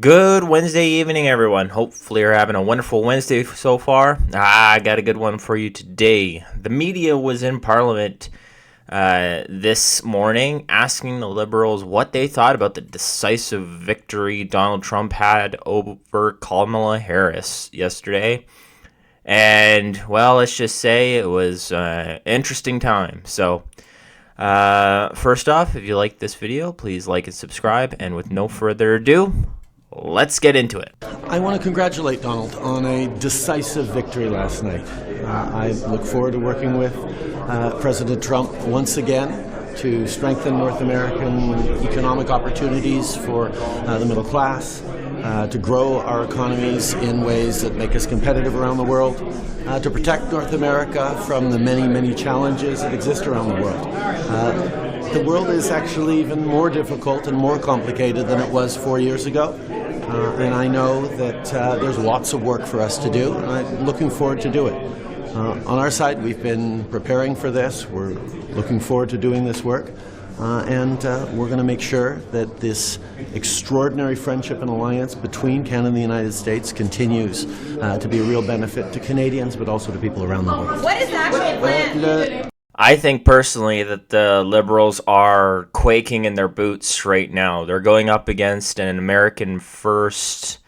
Good Wednesday evening, everyone. Hopefully you're having a wonderful Wednesday so far. I got a good one for you today. The media was in Parliament this morning asking the Liberals what they thought about the decisive victory Donald Trump had over Kamala Harris yesterday. And, well, let's just say it was an interesting time. So, first off, if you like this video, please like and subscribe. And with no further ado, let's get into it. I want to congratulate Donald on a decisive victory last night. I look forward to working with President Trump once again to strengthen North American economic opportunities for the middle class, to grow our economies in ways that make us competitive around the world, to protect North America from the many, many challenges that exist around the world. The world is actually even more difficult and more complicated than it was 4 years ago. And I know that there's lots of work for us to do, and I'm looking forward to do it. On our side, we've been preparing for this. We're looking forward to doing this work. And we're going to make sure that this extraordinary friendship and alliance between Canada and the United States continues to be a real benefit to Canadians, but also to people around the world. What is the actual plan? I think personally that the Liberals are quaking in their boots right now. They're going up against an American first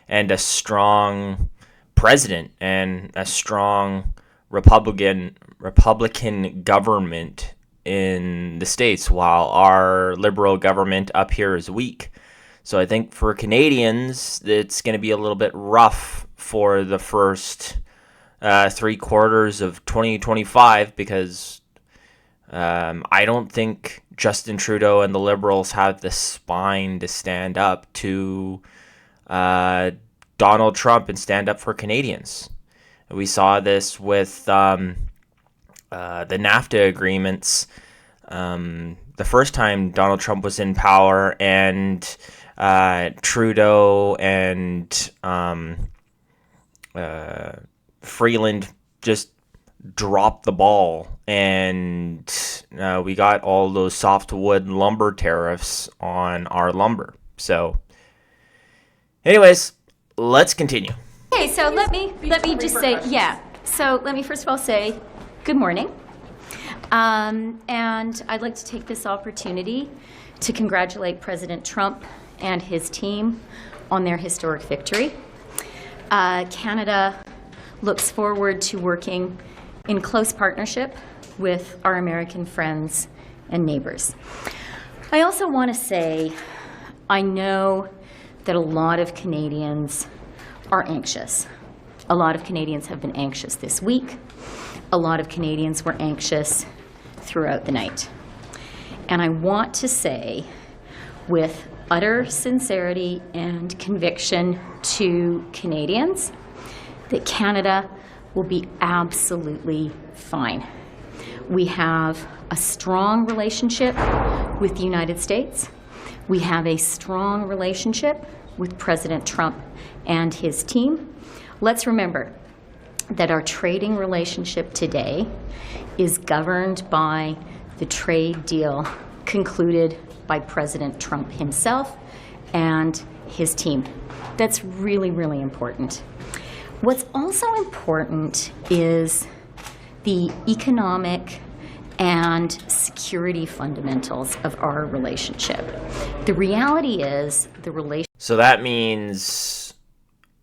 and a strong president and a strong Republican government in the States, while our Liberal government up here is weak. So I think for Canadians, it's going to be a little bit rough for the first 3 quarters of 2025 because I don't think Justin Trudeau and the Liberals have the spine to stand up to Donald Trump and stand up for Canadians. We saw this with the NAFTA agreements the first time Donald Trump was in power, and Trudeau and Freeland just dropped the ball, and we got all those softwood lumber tariffs on our lumber. So anyways, let's continue. Okay, so let me just say, so let me first of all say good morning. And I'd like to take this opportunity to congratulate President Trump and his team on their historic victory. Canada looks forward to working in close partnership with our American friends and neighbors. I also want to say, I know that a lot of Canadians are anxious. A lot of Canadians have been anxious this week. A lot of Canadians were anxious throughout the night. And I want to say, with utter sincerity and conviction to Canadians, that Canada will be absolutely fine. We have a strong relationship with the United States. We have a strong relationship with President Trump and his team. Let's remember that our trading relationship today is governed by the trade deal concluded by President Trump himself and his team. That's really, really important. What's also important is the economic and security fundamentals of our relationship. The reality is So that means,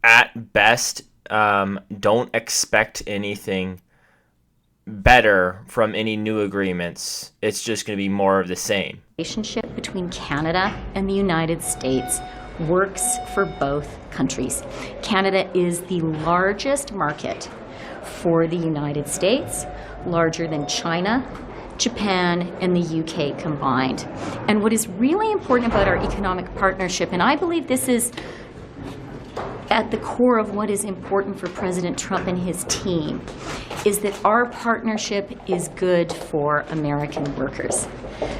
at best, don't expect anything better from any new agreements. It's just going to be more of the same. Relationship between Canada and the United States works for both countries. Canada is the largest market for the United States, larger than China, Japan, and the UK combined. And what is really important about our economic partnership, and I believe this is at the core of what is important for President Trump and his team, is that our partnership is good for American workers.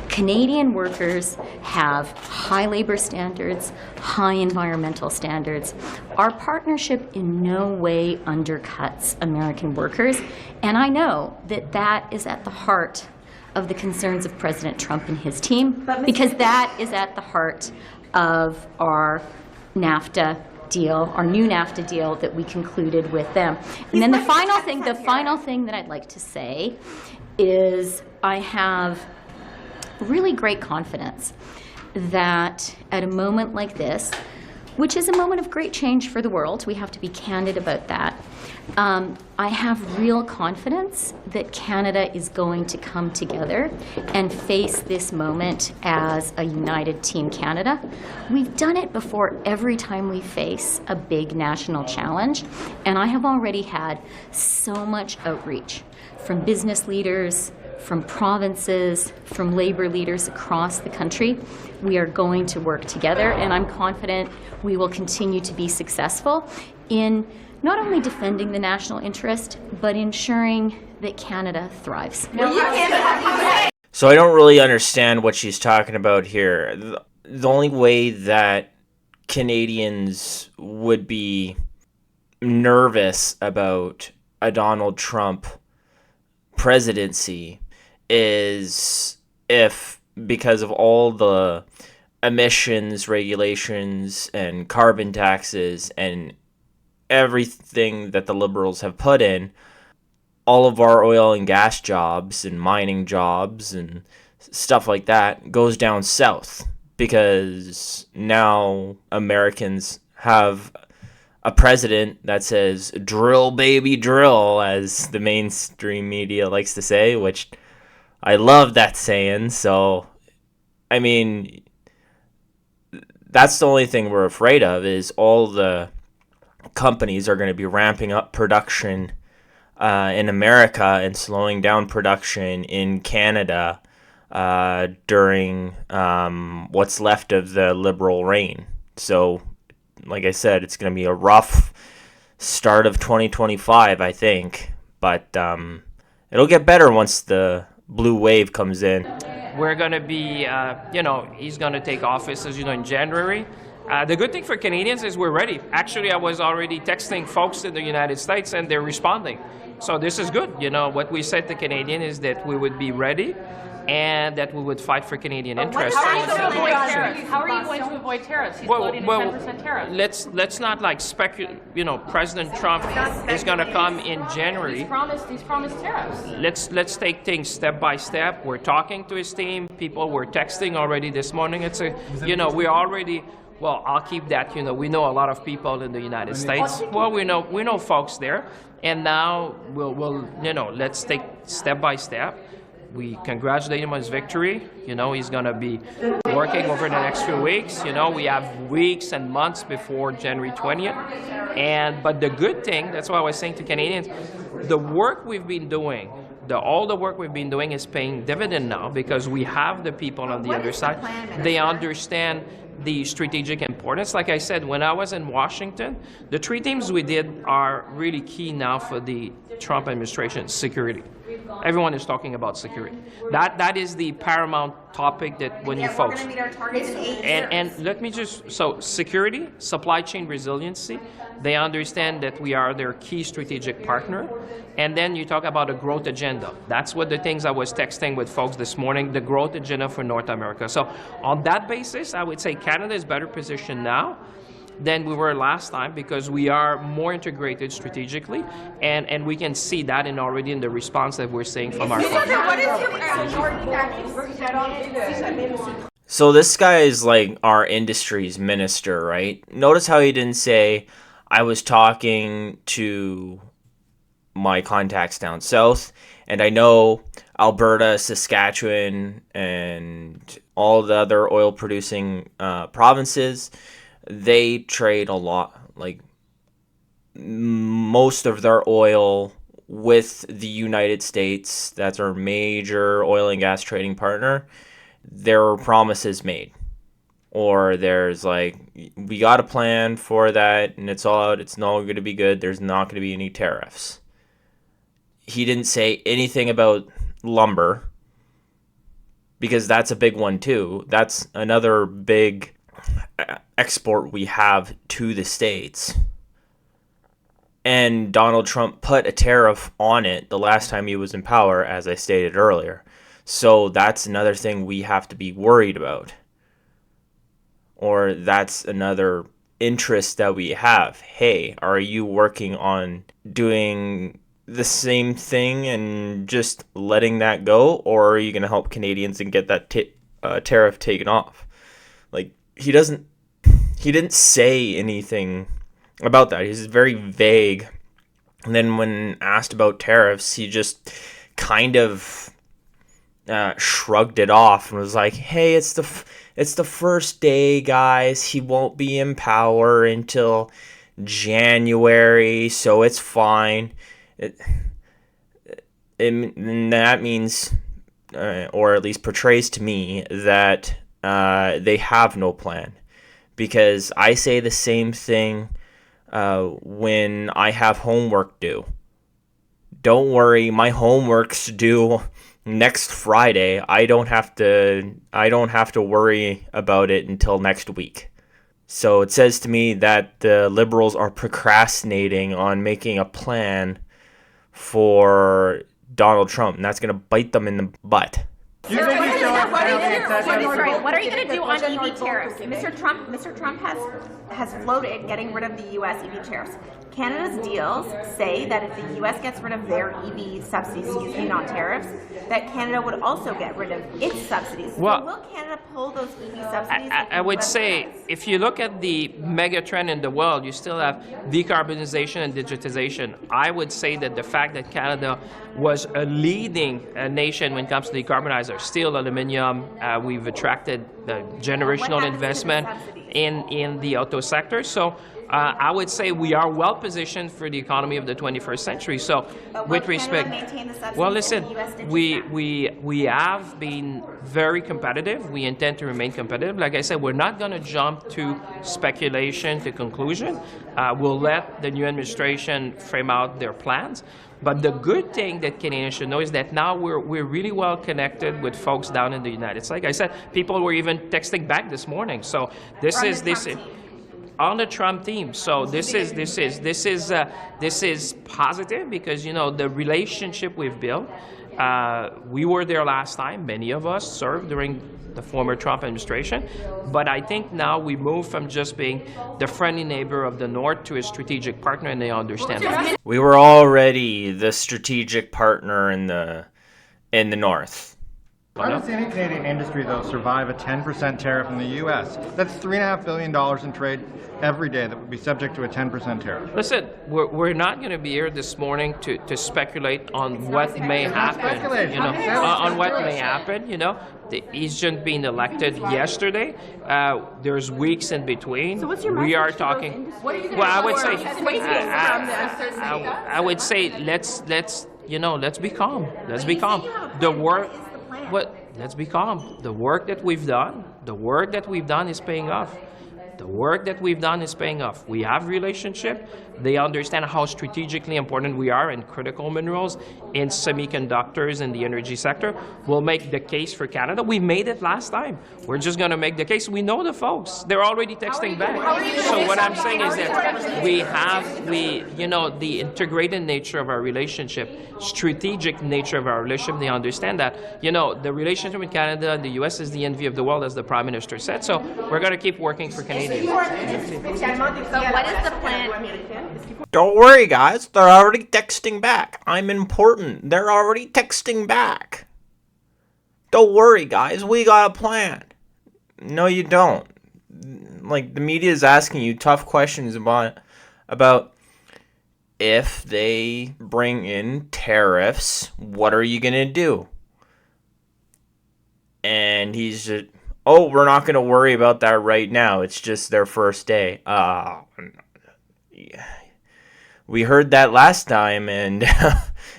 Canadian workers have high labor standards, high environmental standards. Our partnership in no way undercuts American workers, and I know that that is at the heart of the concerns of President Trump and his team, because that is at the heart of our NAFTA deal, our new NAFTA deal that we concluded with them. And then the final thing that I'd like to say is I have really great confidence that at a moment like this, which is a moment of great change for the world, we have to be candid about that, I have real confidence that Canada is going to come together and face this moment as a united Team Canada. We've done it before every time we face a big national challenge, and I have already had so much outreach from business leaders, from provinces, from labor leaders across the country. We are going to work together, and I'm confident we will continue to be successful in not only defending the national interest, but ensuring that Canada thrives. So I don't really understand what she's talking about here. The only way that Canadians would be nervous about a Donald Trump presidency is if, because of all the emissions regulations and carbon taxes and everything that the Liberals have put in, all of our oil and gas jobs and mining jobs and stuff like that goes down south, because now Americans have a president that says drill baby drill, as the mainstream media likes to say, which I love that saying. So I mean, that's the only thing we're afraid of, is all the companies are going to be ramping up production in America and slowing down production in Canada during what's left of the Liberal reign. So, like I said, it's going to be a rough start of 2025, I think. But it'll get better once the blue wave comes in. We're going to be, he's going to take office, as you know, in January. The good thing for Canadians is we're ready. Actually, I was already texting folks in the United States, and they're responding. So this is good. You know, what we said to Canadians is that we would be ready and that we would fight for Canadian interests. How are you going to avoid tariffs? He's floating a 10% tariff. Let's not like speculate. You know, President Trump is going to come in January. He's promised tariffs. Let's take things step by step. We're talking to his team. People were texting already this morning. We're already. Well, I'll keep that. You know, we know a lot of people in the United States. Well, we know folks there, and now we'll let's take step by step. We congratulate him on his victory. You know, he's going to be working over the next few weeks. You know, we have weeks and months before January 20th. But the good thing, that's why I was saying to Canadians, the work we've been doing, all the work we've been doing is paying dividend now, because we have the people on the other side. They understand the strategic importance. Like I said, when I was in Washington, the three things we did are really key now for the Trump administration: security. Everyone is talking about security. That is the paramount topic that when you folks. And let me so security, supply chain resiliency, they understand that we are their key strategic partner. And then you talk about a growth agenda. That's what the things I was texting with folks this morning, the growth agenda for North America. So on that basis, I would say Canada is better positioned now than we were last time, because we are more integrated strategically, and we can see that already in the response that we're seeing from our folks. So this guy is like our industry's minister, right? Notice how he didn't say, I was talking to my contacts down south, and I know Alberta, Saskatchewan, and all the other oil-producing provinces, they trade a lot, like most of their oil with the United States. That's our major oil and gas trading partner. There are promises made, or there's like, we got a plan for that and it's all out, it's not going to be good, there's not going to be any tariffs. He didn't say anything about lumber, because that's a big one too. That's another big export we have to the States. And Donald Trump put a tariff on it the last time he was in power, as I stated earlier. So that's another thing we have to be worried about. Or that's another interests that we have. Hey, are you working on doing the same thing and just letting that go, or are you going to help Canadians and get that tariff taken off? Like, he didn't say anything about that. He's very vague. And then when asked about tariffs, he just kind of shrugged it off and was like, hey, it's the first day, guys. He won't be in power until January, so it's fine. And that means, or at least portrays to me, that they have no plan. Because I say the same thing when I have homework due. Don't worry, my homework's due next Friday. I don't have to worry about it until next week. So it says to me that the Liberals are procrastinating on making a plan for Donald Trump, and that's going to bite them in the butt. What are you going to do on EV tariffs? Mr. Trump has floated getting rid of the U.S. EV tariffs. Canada's deals say that if the U.S. gets rid of their EV subsidies, not tariffs, that Canada would also get rid of its subsidies. Well, so will Canada pull those EV subsidies? I would say, if you look at the mega trend in the world, you still have decarbonization and digitization. I would say that the fact that Canada was a leading nation when it comes to decarbonizer, steel, aluminium, we've attracted generational investment in the auto sector. So I would say we are well positioned for the economy of the 21st century. So, with respect, well, listen, we have been very competitive. We intend to remain competitive. Like I said, we're not going to jump to speculation, to conclusion. We'll let the new administration frame out their plans. But the good thing that Canadians should know is that now we're really well connected with folks down in the United States. Like I said, people were even texting back this morning. So this is on the Trump team. So this is positive because, you know, the relationship we've built. We were there last time. Many of us served during the former Trump administration. But I think now we move from just being the friendly neighbor of the North to a strategic partner, and they understand that. We were already the strategic partner in the North. How does any Canadian industry, though, survive a 10% tariff in the U.S.? That's $3.5 billion in trade every day that would be subject to a 10% tariff. Listen, we're not going to be here this morning to speculate on what may happen. You know, on what may happen. You know, he's just been elected yesterday. There's weeks in between. So what's your we are message to talking. those industries? Well, let's be calm. Let's be calm. The work. Let's be calm. The work that we've done is paying off. The work that we've done is paying off. We have relationship. They understand how strategically important we are in critical minerals, in semiconductors, in the energy sector. We'll make the case for Canada. We made it last time. We're just going to make the case. We know the folks. They're already texting back. So what I'm saying is that the integrated nature of our relationship, strategic nature of our relationship, they understand that. You know, the relationship with Canada and the U.S. is the envy of the world, as the Prime Minister said. So we're going to keep working for Canadians. So what is the plan? Don't worry, guys. They're already texting back. I'm important. They're already texting back. Don't worry, guys. We got a plan. No, you don't. Like, the media is asking you tough questions about if they bring in tariffs, what are you going to do? And he's just, oh, we're not going to worry about that right now. It's just their first day. Yeah. We heard that last time, and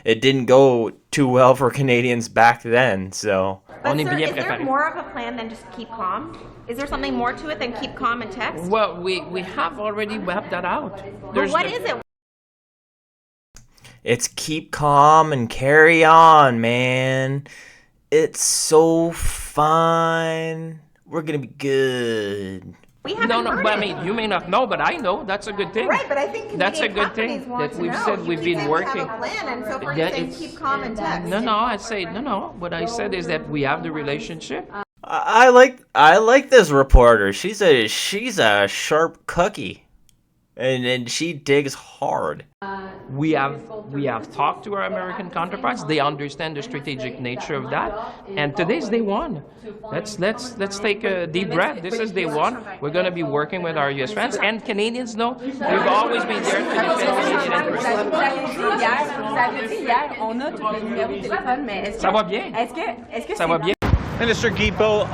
it didn't go too well for Canadians back then. So, But sir, is there more of a plan than just keep calm? Is there something more to it than keep calm and text? Well, we have already mapped that out. But what is it? it's keep calm and carry on, man. It's so fine. We're gonna be good. No, but I mean, you may not know, but I know. That's a good thing. Right, but I think that's a good thing that we've said we've been working. Have a plan, and so far you're saying keep calm and text. No. What I said is that we have the relationship. I like this reporter. She's a sharp cookie, and she digs hard. We have talked to our American counterparts. They understand the strategic nature of that, and today's day one. Let's take a deep breath. This is day one. We're going to be working with our U.S. friends, and Canadians know we've always been there to defend Canadian interests. Ça va bien. Ça va bien. Minister Guilbeault,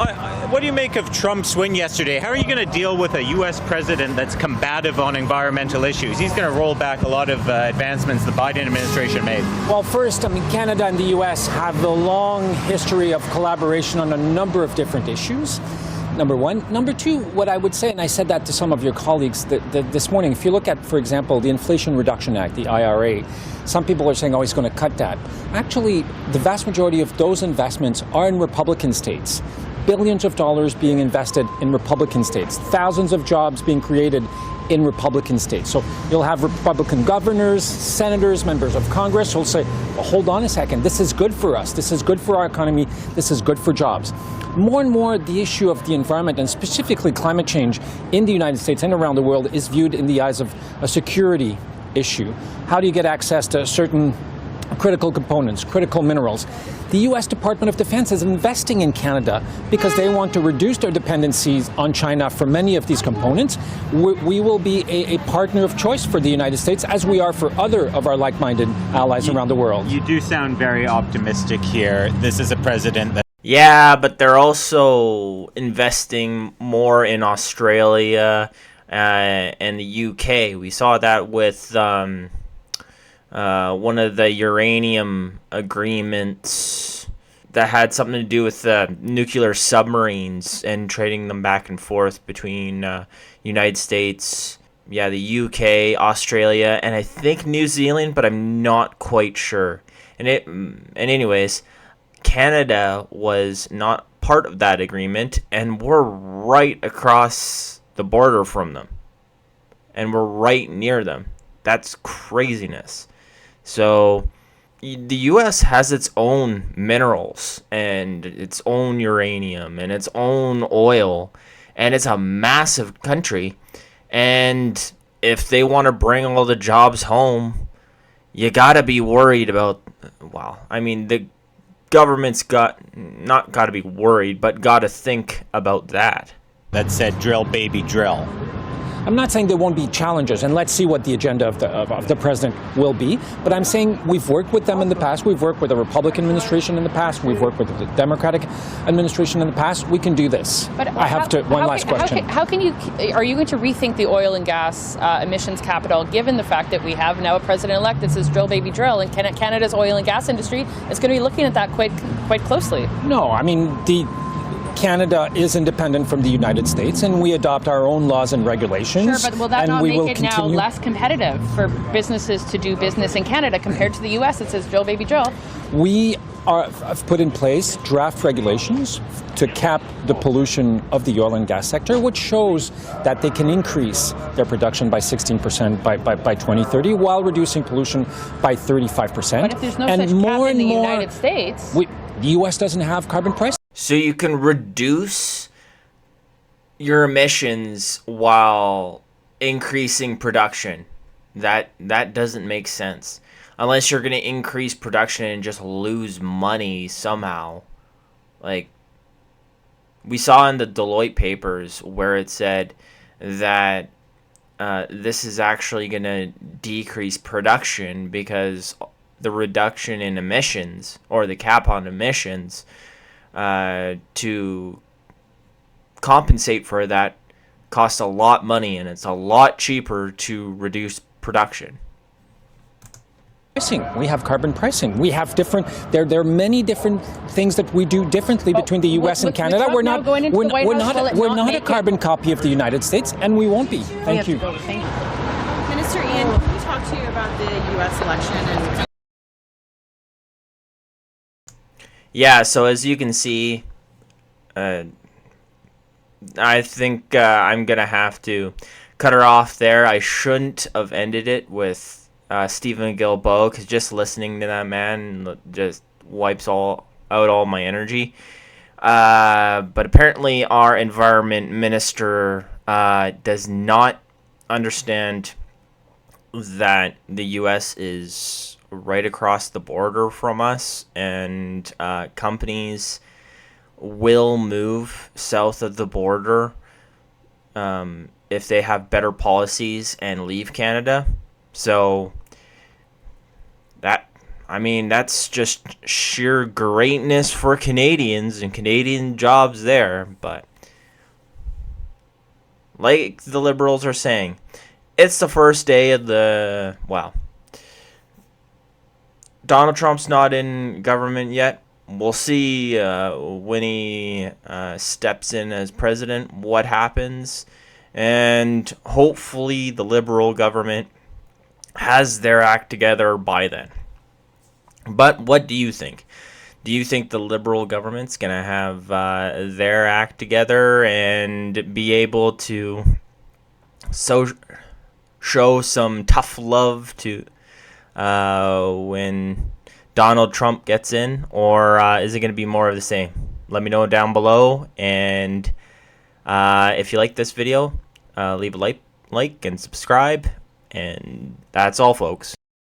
what do you make of Trump's win yesterday? How are you going to deal with a U.S. president that's combative on environmental issues? He's going to roll back a lot of advancements the Biden administration made. Well, first, Canada and the U.S. have a long history of collaboration on a number of different issues. Number one. Number two, what I would say, and I said that to some of your colleagues this morning, if you look at, for example, the Inflation Reduction Act, the IRA, some people are saying, oh, he's going to cut that. Actually, the vast majority of those investments are in Republican states. Billions of dollars being invested in Republican states. Thousands of jobs being created in Republican states. So you'll have Republican governors, senators, members of Congress who'll say, well, hold on a second, this is good for us. This is good for our economy. This is good for jobs. More and more, the issue of the environment, and specifically climate change in the United States and around the world, is viewed in the eyes of a security issue. How do you get access to certain critical components, critical minerals? The U.S. Department of Defense is investing in Canada because they want to reduce their dependencies on China for many of these components. We will be a partner of choice for the United States, as we are for other of our like-minded allies around the world. You do sound very optimistic here. This is a president that... Yeah, but they're also investing more in Australia and the UK. We saw that with one of the uranium agreements that had something to do with nuclear submarines and trading them back and forth between United States, the UK, Australia, and I think New Zealand, but I'm not quite sure. And anyways, Canada was not part of that agreement, and we're right across the border from them, and we're right near them. That's craziness. So the U.S. has its own minerals and its own uranium and its own oil, and it's a massive country. And if they want to bring all the jobs home, you got to be worried about, the government's not got to be worried, but got to think about that. That said, drill, baby, drill. I'm not saying there won't be challenges, and let's see what the agenda of the president will be, but I'm saying we've worked with them in the past. We've worked with the Republican administration in the past. We've worked with the Democratic administration in the past. We can do this. But I have one last question. Are you going to rethink the oil and gas emissions capital, given the fact that we have now a president-elect that says drill, baby, drill, and Canada's oil and gas industry is going to be looking at that quite closely? No, Canada is independent from the United States, and we adopt our own laws and regulations. Sure, but will that not make it now less competitive for businesses to do business in Canada compared to the U.S. that says drill, baby, drill? We have put in place draft regulations to cap the pollution of the oil and gas sector, which shows that they can increase their production by 16% by 2030 while reducing pollution by 35%. But if there's no such cap in the United States... The U.S. doesn't have carbon pricing. So you can reduce your emissions while increasing production. That doesn't make sense. Unless you're going to increase production and just lose money somehow. Like, we saw in the Deloitte papers where it said that this is actually going to decrease production because the reduction in emissions, or the cap on emissions, to compensate for that costs a lot of money, and it's a lot cheaper to reduce production. We have carbon pricing. We have different. There are many different things that we do differently between the U.S. and Canada. We're not a carbon copy of the United States, and we won't be. Thank you. Minister Ian, can we talk to you about the U.S. election and? Yeah, so as you can see, I think I'm going to have to cut her off there. I shouldn't have ended it with Stephen Guilbeault, because just listening to that man just wipes out all my energy. But apparently our environment minister does not understand that the U.S. is right across the border from us, and companies will move south of the border if they have better policies and leave Canada. So that's just sheer greatness for Canadians and Canadian jobs there. But like the Liberals are saying, it's the first day of Donald Trump's not in government yet. We'll see when he steps in as president what happens. And hopefully the Liberal government has their act together by then. But what do you think? Do you think the Liberal government's going to have their act together and be able to show some tough love to when Donald Trump gets in? Or is it going to be more of the same? Let me know down below. And if you like this video, leave a like and subscribe. And that's all, folks.